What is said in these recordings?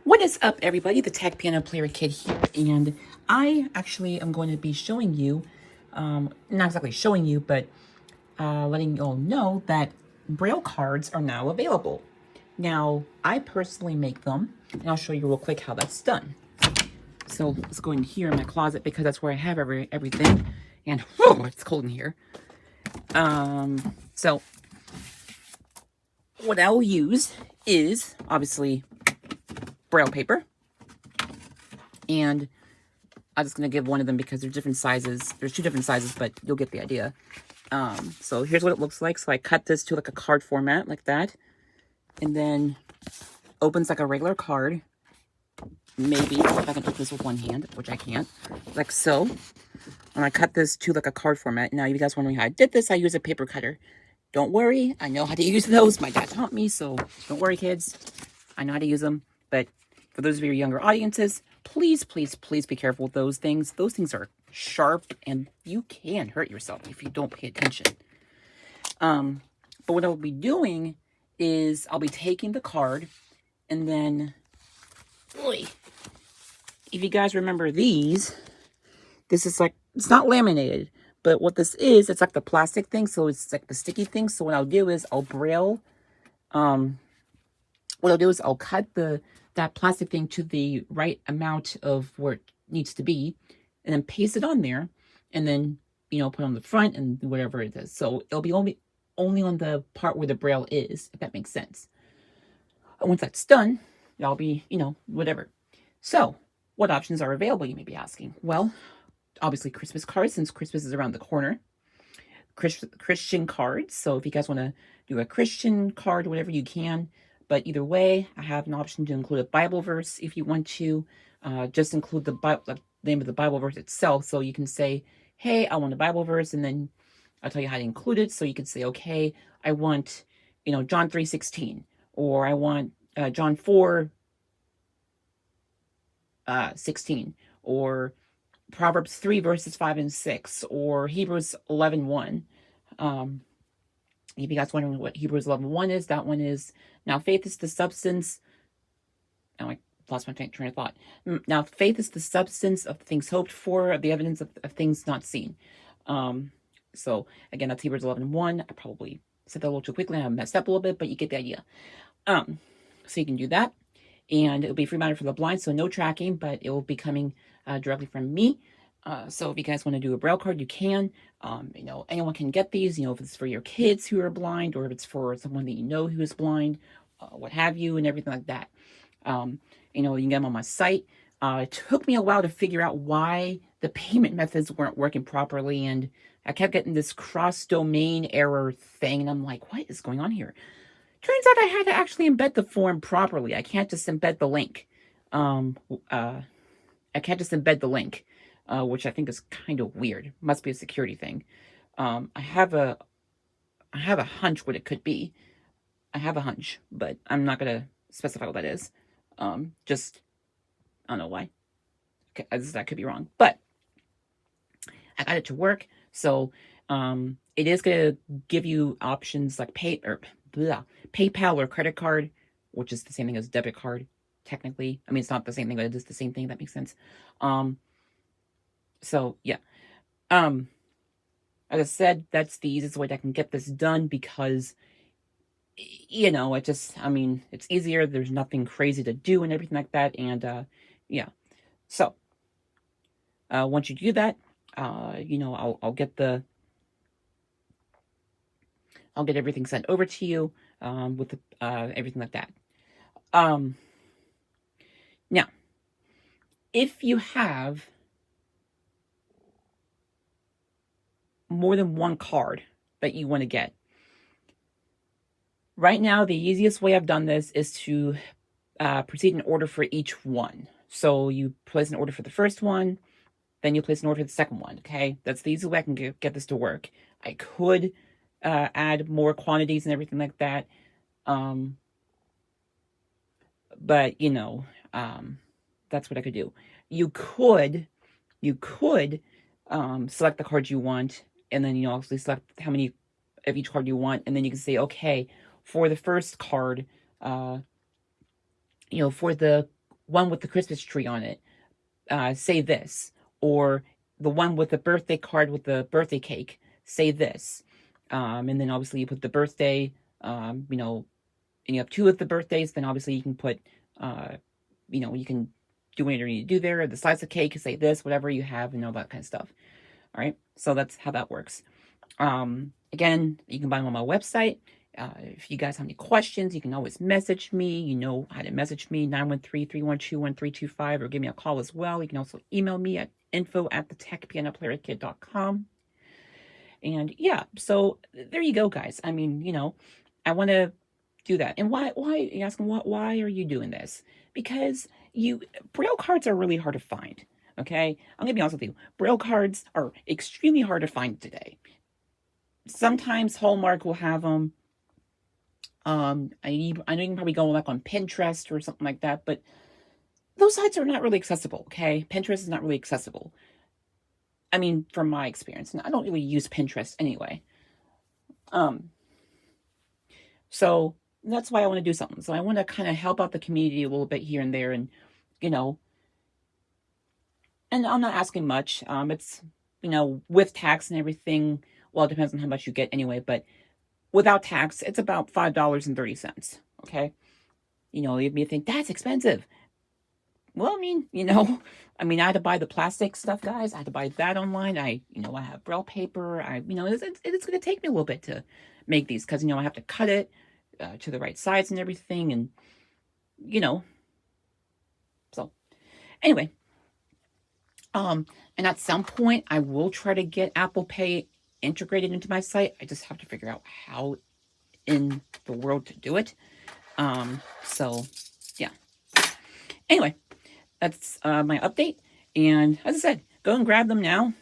What is up, everybody? The Tech Piano Player Kid here, and I actually am going to be showing you, not exactly showing you, but letting you all know that Braille cards are now available. Now, I personally make them, and I'll show you real quick how that's done. So let's go in here in my closet because that's where I have everything, and whew, it's cold in here. So what I'll use is obviously Braille paper, and I'm just going to give one of them because there's different sizes. There's two different sizes, but you'll get the idea. So here's what it looks like. So I cut this to like a card format like that. And then opens like a regular card. Maybe if I can do this with one hand, which I can't. Like so. And I cut this to like a card format. Now, you guys wondering how I did this, I use a paper cutter. Don't worry. I know how to use those. My dad taught me, so don't worry, kids. I know how to use them. But for those of your younger audiences, please, please, please be careful with those things. Those things are sharp, and you can hurt yourself if you don't pay attention. But what I'll be doing is I'll be taking the card, and then, boy, if you guys remember these, this is like, it's not laminated, but what this is, it's like the plastic thing, so it's like the sticky thing. So what I'll do is I'll Braille, what I'll do is I'll cut that plastic thing to the right amount of where it needs to be, and then paste it on there, and then, put on the front and whatever it is. So it'll be only on the part where the Braille is, if that makes sense. And once that's done, it'll be, whatever. So what options are available, you may be asking? Well, obviously Christmas cards, since Christmas is around the corner. Christian cards. So if you guys want to do a Christian card, whatever, you can. But either way, I have an option to include a Bible verse if you want to. Just include the name of the Bible verse itself. So you can say, hey, I want a Bible verse, and then I'll tell you how to include it. So you can say, okay, I want, John 3:16, or I want John 4:16, or Proverbs 3 verses 5 and 6, or Hebrews 11:1. If you guys wondering what Hebrews 11:1 is, that one is, now faith is the substance. Oh, I lost my train of thought. Now faith is the substance of things hoped for, the evidence of things not seen. So again, that's Hebrews 11:1. I probably said that a little too quickly. I messed up a little bit, but you get the idea. So you can do that, and it'll be free matter for the blind, so no tracking, but it will be coming directly from me. So if you guys want to do a Braille card, you can. Anyone can get these, if it's for your kids who are blind, or if it's for someone that you know who is blind, what have you, and everything like that. You can get them on my site. It took me a while to figure out why the payment methods weren't working properly, and I kept getting this cross-domain error thing, and I'm like, what is going on here? Turns out I had to actually embed the form properly. I can't just embed the link. Which I think is kind of weird. Must be a security thing. I have a hunch what it could be. I have a hunch, but I'm not gonna specify what that is. Just, I don't know why. Okay, that could be wrong, but I got it to work. So it is gonna give you options like PayPal or credit card, which is the same thing as debit card. Technically, I mean, it's not the same thing, but it is the same thing. If that makes sense. So yeah, as I said, that's the easiest way that I can get this done, because it's easier. There's nothing crazy to do and everything like that. And yeah, so once you do that, I'll get everything sent over to you with everything like that. Now, if you have more than one card that you want to get, right now the easiest way I've done this is to proceed in order for each one. So you place an order for the first one, then you place an order for the second one. Okay, that's the easiest way I can get this to work. I could add more quantities and everything like that, but that's what I could do. You could select the cards you want, and then obviously select how many of each card you want, and then you can say, okay, for the first card, for the one with the Christmas tree on it, say this. Or the one with the birthday card with the birthday cake, say this. And then obviously you put the birthday, you know, and you have two of the birthdays, then obviously you can put, you know, you can do whatever you need to do there. The slice of cake, say this, whatever you have, and all that kind of stuff. All right, so that's how that works. Again, you can buy them on my website. If you guys have any questions, you can always message me. You know how to message me, 913-312-1325, or give me a call as well. You can also email me at info@thetechpianoplayerkid.com. And yeah, so there you go, guys. I mean, you know, I want to do that. And why you're asking, why are you doing this? Because Braille cards are really hard to find. Okay, I'm gonna be honest with you. Braille cards are extremely hard to find today. Sometimes Hallmark will have them. I know you can probably go like on Pinterest or something like that, but those sites are not really accessible. Okay, Pinterest is not really accessible. I mean, from my experience, and I don't really use Pinterest anyway. So that's why I want to do something. So I want to kind of help out the community a little bit here and there, and you know, and I'm not asking much. It's, you know, with tax and everything. Well, it depends on how much you get anyway, but without tax, it's about $5.30. Okay, you know, you may think that's expensive. Well, I mean, you know, I mean, I had to buy the plastic stuff, guys. I had to buy that online. You know, I have Braille paper. You know, it's going to take me a little bit to make these because, you know, I have to cut it to the right size and everything. And, you know, so anyway, and at some point I will try to get Apple Pay integrated into my site. I just have to figure out how in the world to do it. So yeah. Anyway, that's my update. And as I said, go and grab them now.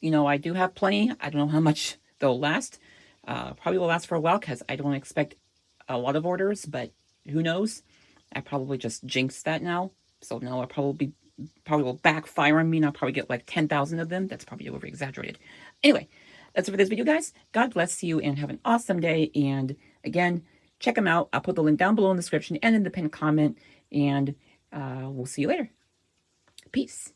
You know, I do have plenty. I don't know how much they'll last. Probably will last for a while because I don't expect a lot of orders, but who knows? I probably just jinxed that now. So now I'll probably will backfire on me and I'll probably get like 10,000 of them. That's probably over exaggerated. Anyway, that's it for this video, guys. God bless you and have an awesome day. And again, check them out. I'll put the link down below in the description and in the pinned comment. And we'll see you later. Peace.